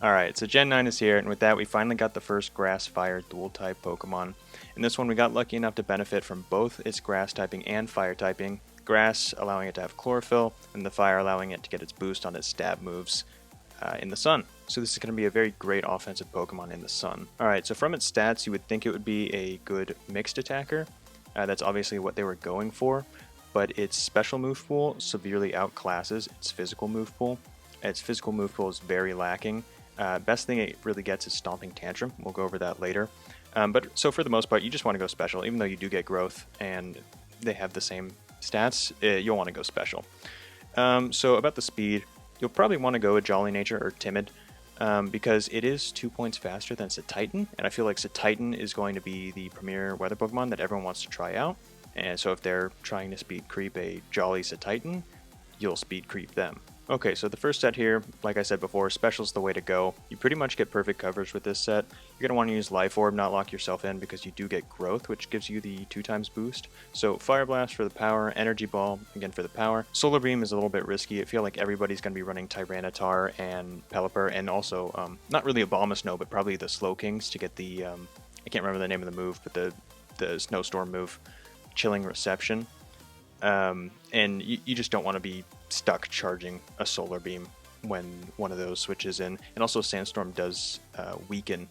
Alright, so Gen 9 is here, and with that we finally got the first Grass-Fire dual-type Pokemon. In this one we got lucky enough to benefit from both its Grass typing and Fire typing, Grass allowing it to have Chlorophyll, and the Fire allowing it to get its boost on its stab moves in the Sun. So this is going to be a very great offensive Pokemon in the Sun. Alright, so from its stats you would think it would be a good mixed attacker. That's obviously what they were going for, but its special move pool severely outclasses its physical move pool. Its physical move pool is very lacking. Best thing it really gets is Stomping Tantrum. We'll go over that later. But so for the most part, you just want to go special. Even though you do get growth and they have the same stats, you'll want to go special. So about the speed, you'll probably want to go with Jolly Nature or Timid because it is 2 points faster than Titan, and I feel like Titan is going to be the premier weather Pokemon that everyone wants to try out. And so if they're trying to speed creep a Jolly Titan, you'll speed creep them. Okay, so the first set here, like I said before, Special's the way to go. You pretty much get perfect coverage with this set. You're going to want to use Life Orb, not lock yourself in, because you do get Growth, which gives you the 2x boost. So Fire Blast for the power, Energy Ball, again for the power. Solar Beam is a little bit risky. I feel like everybody's going to be running Tyranitar and Pelipper, and also, not really Abomasnow, but probably the Slowkings to get the, I can't remember the name of the move, but the Snowstorm move, Chilling Reception. And you just don't want to be stuck charging a Solar Beam when one of those switches in. And also Sandstorm does weaken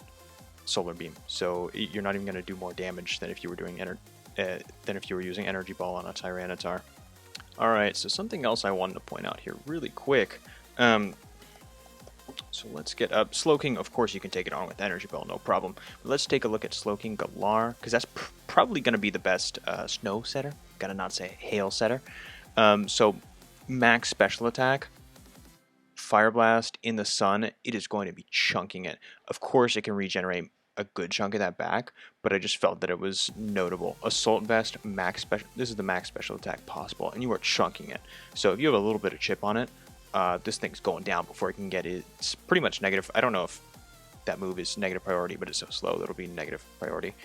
Solar Beam, so you're not even going to do more damage than if you were doing using Energy Ball on a Tyranitar. Alright, so something else I wanted to point out here really quick. So let's get up. Slowking, of course, you can take it on with Energy Ball, no problem. But let's take a look at Slowking Galar, because that's probably going to be the best snow setter. Gotta not say hail setter. So max special attack, Fire Blast in the Sun, it is going to be chunking it. Of course, it can regenerate a good chunk of that back, but I just felt that it was notable. Assault Vest, max special. This is the max special attack possible, and you are chunking it. So if you have a little bit of chip on it, this thing's going down before it can get it. It's pretty much negative. I don't know if that move is negative priority, but it's so slow that it'll be negative priority.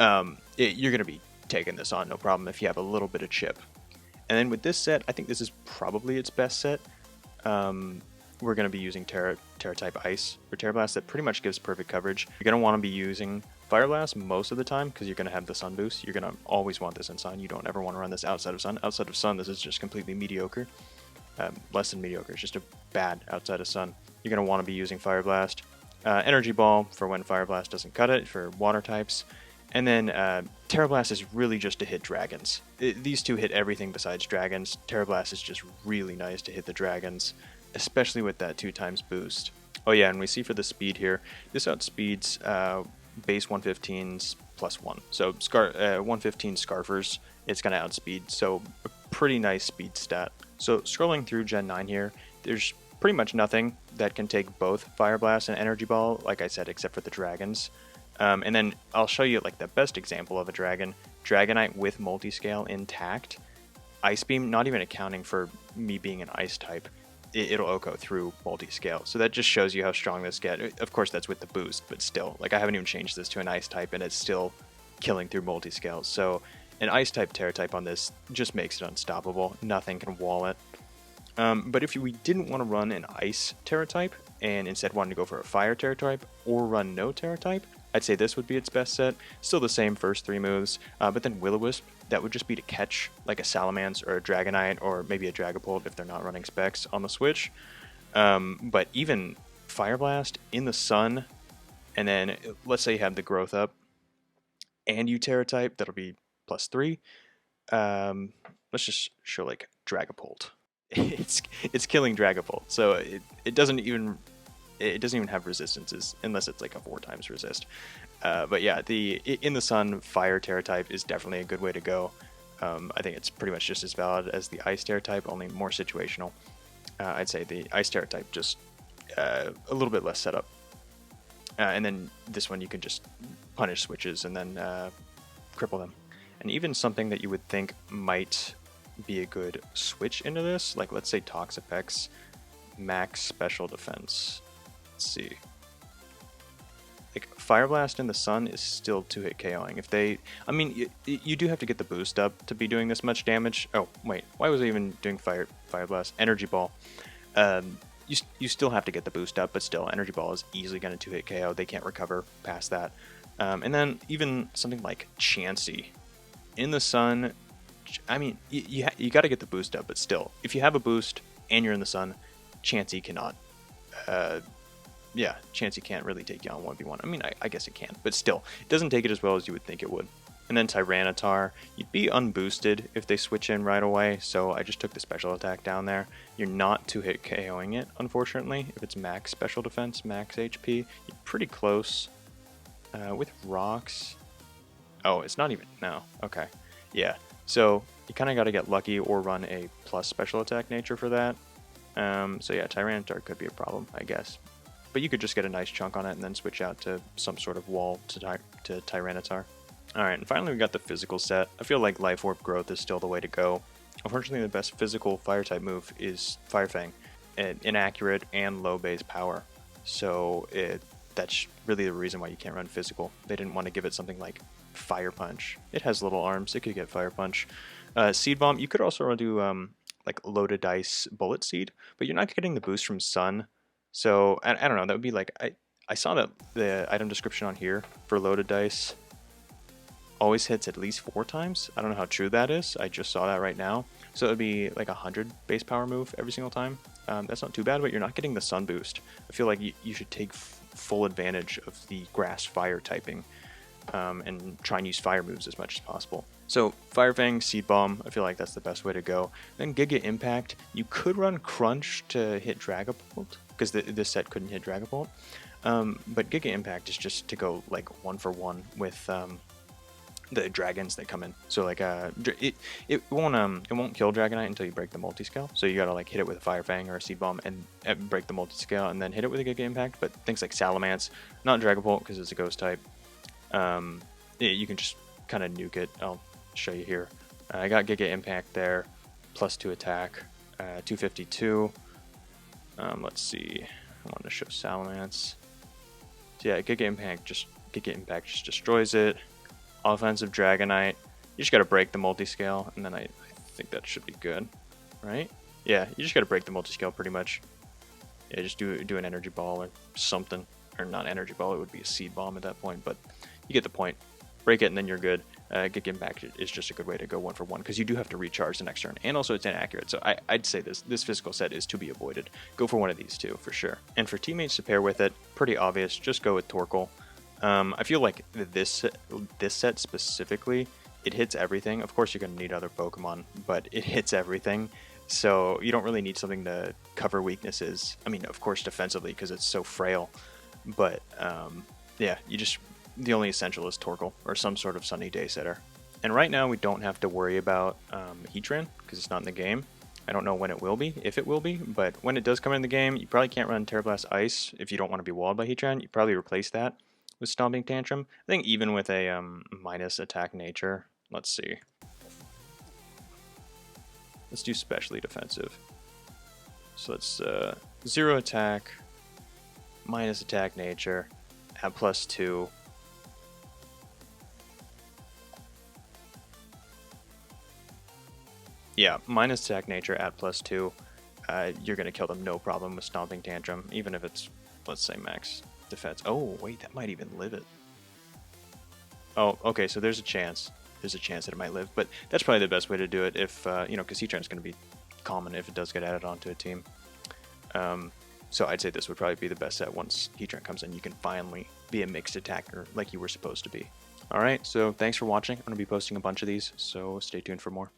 You're going to be taking this on, no problem, if you have a little bit of chip. And then with this set, I think this is probably its best set. We're going to be using Tera Type Ice for Tera Blast. That pretty much gives perfect coverage. You're going to want to be using Fire Blast most of the time because you're going to have the Sun boost. You're going to always want this in Sun. You don't ever want to run this outside of Sun. Outside of Sun, this is just completely mediocre. Less than mediocre. It's just a bad outside of Sun. You're going to want to be using Fire Blast. Energy Ball for when Fire Blast doesn't cut it for water types. And then Tera Blast is really just to hit dragons. These two hit everything besides dragons. Tera Blast is just really nice to hit the dragons, especially with that 2x boost. Oh yeah, and we see for the speed here, this outspeeds base 115s plus 1. So 115 Scarfers, it's going to outspeed, so a pretty nice speed stat. So scrolling through Gen 9 here, there's pretty much nothing that can take both Fire Blast and Energy Ball, like I said, except for the dragons. And then I'll show you like the best example of a dragon, Dragonite with multiscale intact. Ice Beam, not even accounting for me being an ice type, it'll OHKO through multiscale. So that just shows you how strong this gets. Of course that's with the boost, but still, like I haven't even changed this to an ice type and it's still killing through multiscale. So an ice type Tera type on this just makes it unstoppable. Nothing can wall it. But if we didn't want to run an ice Tera type and instead wanted to go for a fire Tera type or run no Tera type, I'd say this would be its best set. Still the same first 3 moves, but then Will-O-Wisp, that would just be to catch like a Salamence or a Dragonite or maybe a Dragapult if they're not running specs on the Switch. But even Fire Blast in the Sun, and then let's say you have the growth up and you Tera type, that'll be +3. Let's just show like Dragapult. It's killing Dragapult, so it doesn't even have resistances unless it's like a 4x resist. But yeah, in the Sun Fire Tera type is definitely a good way to go. I think it's pretty much just as valid as the Ice Tera type, only more situational. I'd say the Ice Tera type just a little bit less setup. And then this one you can just punish switches and then cripple them. And even something that you would think might be a good switch into this, like let's say Toxapex max special defense. Let's see. Like Fire Blast in the Sun is still 2-hit KOing. If they, I mean, you do have to get the boost up to be doing this much damage. Oh wait, why was I even doing Fire Blast? Energy Ball. you still have to get the boost up, but still, Energy Ball is easily going to 2-hit KO. They can't recover past that. And then even something like Chansey in the sun. I mean, you got to get the boost up, but still, if you have a boost and you're in the sun, Chansey cannot. Yeah, Chansey can't really take you on 1v1. I mean, I guess it can, but still, it doesn't take it as well as you would think it would. And then Tyranitar, you'd be unboosted if they switch in right away, so I just took the special attack down there. You're not 2-hit KOing it, unfortunately. If it's max special defense, max HP, you're pretty close. With rocks... Oh, it's not even... No, okay. Yeah, so you kind of got to get lucky or run a plus special attack nature for that. So yeah, Tyranitar could be a problem, I guess. But you could just get a nice chunk on it and then switch out to some sort of wall to Tyranitar. Alright, and finally we got the physical set. I feel like Life Orb growth is still the way to go. Unfortunately, the best physical fire type move is Fire Fang, inaccurate and low base power. So that's really the reason why you can't run physical. They didn't want to give it something like Fire Punch. It has little arms, it could get Fire Punch. Seed Bomb, you could also do like Loaded Dice Bullet Seed, but you're not getting the boost from Sun. So, I don't know, that would be like, I saw that the item description on here for Loaded Dice always hits at least 4 times. I don't know how true that is. I just saw that right now. So it would be like 100 base power move every single time. That's not too bad, but you're not getting the sun boost. I feel like you should take full advantage of the grass fire typing and try and use fire moves as much as possible. So Fire Fang, Seed Bomb, I feel like that's the best way to go. Then Giga Impact, you could run Crunch to hit Dragapult, because this set couldn't hit Dragapult. But Giga Impact is just to go like 1-for-1 with the dragons that come in. So like it won't kill Dragonite until you break the multi-scale. So you gotta like hit it with a Fire Fang or a Seed Bomb and break the multi-scale and then hit it with a Giga Impact. But things like Salamence, not Dragapult because it's a ghost type, you can just kind of nuke it. I'll show you here. I got Giga Impact there, +2 attack, 252. Let's see. I want to show Salamence. So yeah, Giga Impact just destroys it. Offensive Dragonite. You just got to break the multi-scale, and then I think that should be good, right? Yeah, you just got to break the multi-scale pretty much. Yeah, just do an Energy Ball or something. Or not Energy Ball, it would be a Seed Bomb at that point, but you get the point. Break it, and then you're good. Giga Impact is just a good way to go 1-for-1, because you do have to recharge the next turn, and also it's inaccurate, so I'd say this physical set is to be avoided. Go for one of these two, for sure. And for teammates to pair with it, pretty obvious, just go with Torkoal. I feel like this set specifically, it hits everything. Of course, you're going to need other Pokemon, but it hits everything. So you don't really need something to cover weaknesses. I mean, of course, defensively, because it's so frail. But yeah, the only essential is Torkoal or some sort of Sunny Day setter. And right now, we don't have to worry about Heatran because it's not in the game. I don't know when it will be, if it will be, but when it does come in the game, you probably can't run Tera Blast Ice if you don't want to be walled by Heatran. You probably replace that with Stomping Tantrum. I think even with a minus attack nature, let's see. Let's do specially defensive. So let's 0 attack, minus attack nature, at +2. Yeah, minus attack nature at +2. You're going to kill them no problem with Stomping Tantrum, even if it's, let's say, max defense. Oh, wait, that might even live it. Oh, okay, so there's a chance. There's a chance that it might live, but that's probably the best way to do it if, you know, because Heatran's going to be common if it does get added onto a team. So I'd say this would probably be the best set once Heatran comes in. You can finally be a mixed attacker like you were supposed to be. Alright, so thanks for watching. I'm going to be posting a bunch of these, so stay tuned for more.